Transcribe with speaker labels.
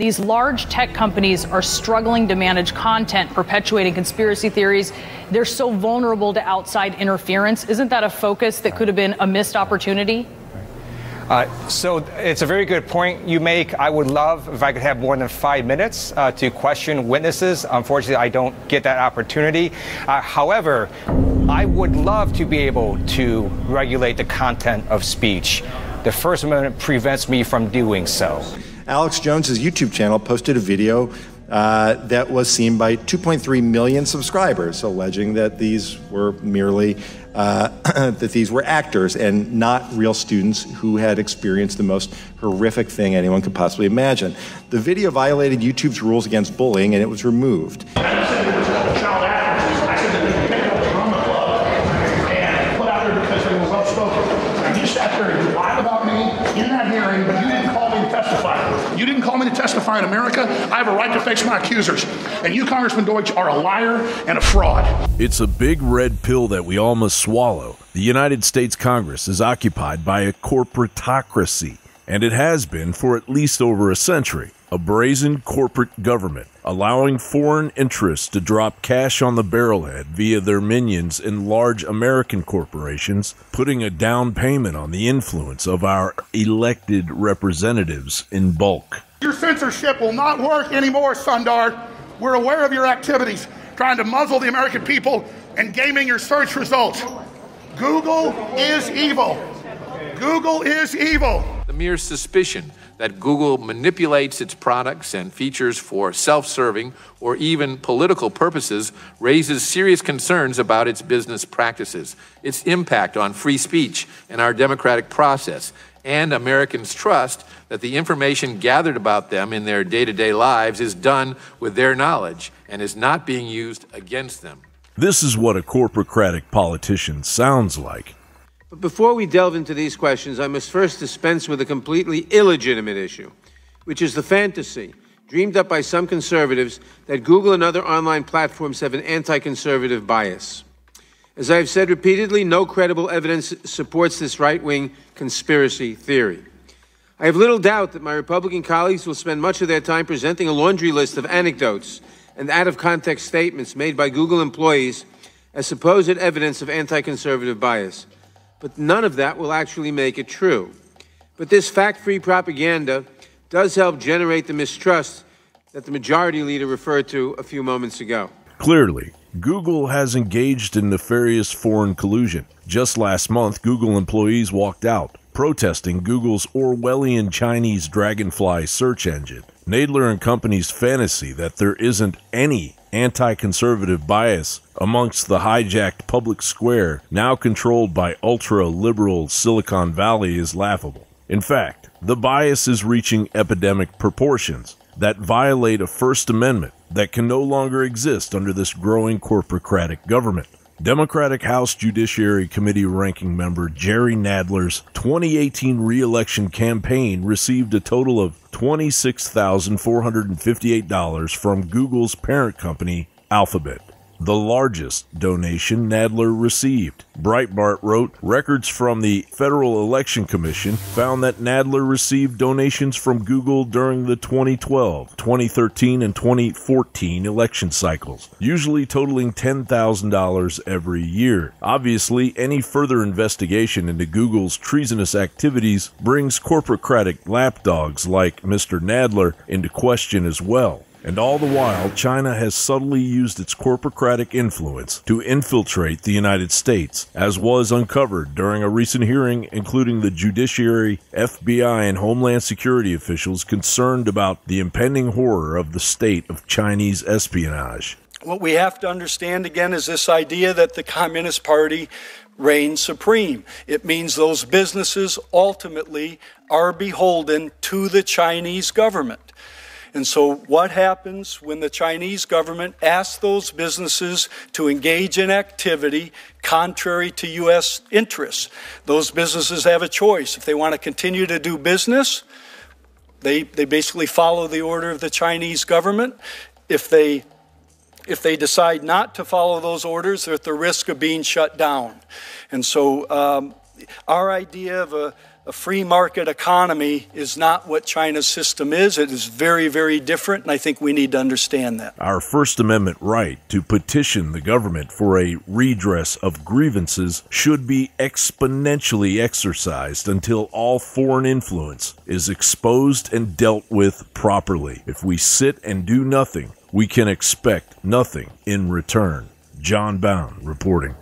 Speaker 1: These large tech companies are struggling to manage content perpetuating conspiracy theories. They're so vulnerable to outside interference. Isn't that a focus that could have been a missed opportunity?
Speaker 2: So it's a very good point you make. I would love if I could have more than 5 minutes to question witnesses. Unfortunately, I don't get that opportunity. However, I would love to be able to regulate the content of speech. The First Amendment prevents me from doing so.
Speaker 3: Alex Jones's YouTube channel posted a video that was seen by 2.3 million subscribers, alleging that these were merely that these were actors and not real students who had experienced the most horrific thing anyone could possibly imagine. The video violated YouTube's rules against bullying, and it was removed.
Speaker 4: I said it was child actors. I said that they picked up the drama club and put out there because they were well spoken. And you sat there and you lied about me in that hearing, but you didn't call me to testify. You didn't call me to testify in America. I have a right to face my accusers. And you, Congressman Deutsch, are a liar and a fraud.
Speaker 5: It's a big red pill that we all must swallow. The United States Congress is occupied by a corporatocracy, and it has been for at least over a century. A brazen corporate government, allowing foreign interests to drop cash on the barrelhead via their minions in large American corporations, putting a down payment on the influence of our elected representatives in bulk.
Speaker 4: Your censorship will not work anymore, Sundar. We're aware of your activities, trying to muzzle the American people and gaming your search results. Google is evil. Google is evil.
Speaker 6: The mere suspicion that Google manipulates its products and features for self-serving or even political purposes raises serious concerns about its business practices, its impact on free speech and our democratic process, and Americans' trust that the information gathered about them in their day-to-day lives is done with their knowledge and is not being used against them.
Speaker 5: This is what a corporocratic politician sounds like.
Speaker 7: But before we delve into these questions, I must first dispense with a completely illegitimate issue, which is the fantasy, dreamed up by some conservatives, that Google and other online platforms have an anti-conservative bias. As I have said repeatedly, no credible evidence supports this right-wing conspiracy theory. I have little doubt that my Republican colleagues will spend much of their time presenting a laundry list of anecdotes and out-of-context statements made by Google employees as supposed evidence of anti-conservative bias. But none of that will actually make it true. But this fact-free propaganda does help generate the mistrust that the majority leader referred to a few moments ago.
Speaker 5: Clearly, Google has engaged in nefarious foreign collusion. Just last month, Google employees walked out, protesting Google's Orwellian Chinese Dragonfly search engine. Nadler and company's fantasy that there isn't any anti-conservative bias amongst the hijacked public square, now controlled by ultra-liberal Silicon Valley, is laughable. In fact, the bias is reaching epidemic proportions that violate a First Amendment that can no longer exist under this growing corporocratic government. Democratic House Judiciary Committee ranking member Jerry Nadler's 2018 re-election campaign received a total of $26,458 from Google's parent company, Alphabet, the largest donation Nadler received. Breitbart wrote, records from the Federal Election Commission found that Nadler received donations from Google during the 2012, 2013, and 2014 election cycles, usually totaling $10,000 every year. Obviously, any further investigation into Google's treasonous activities brings corporocratic lapdogs like Mr. Nadler into question as well. And all the while, China has subtly used its corporocratic influence to infiltrate the United States, as was uncovered during a recent hearing including the Judiciary, FBI, and Homeland Security officials concerned about the impending horror of the state of Chinese espionage.
Speaker 8: What we have to understand again is this idea that the Communist Party reigns supreme. It means those businesses ultimately are beholden to the Chinese government. And so what happens when the Chinese government asks those businesses to engage in activity contrary to U.S. interests? Those businesses have a choice. If they want to continue to do business, they basically follow the order of the Chinese government. If they decide not to follow those orders, they're at the risk of being shut down. And so our idea of a free market economy is not what China's system is. It is very, very different, and I think we need to understand that.
Speaker 5: Our First Amendment right to petition the government for a redress of grievances should be exponentially exercised until all foreign influence is exposed and dealt with properly. If we sit and do nothing, we can expect nothing in return. John Bowne reporting.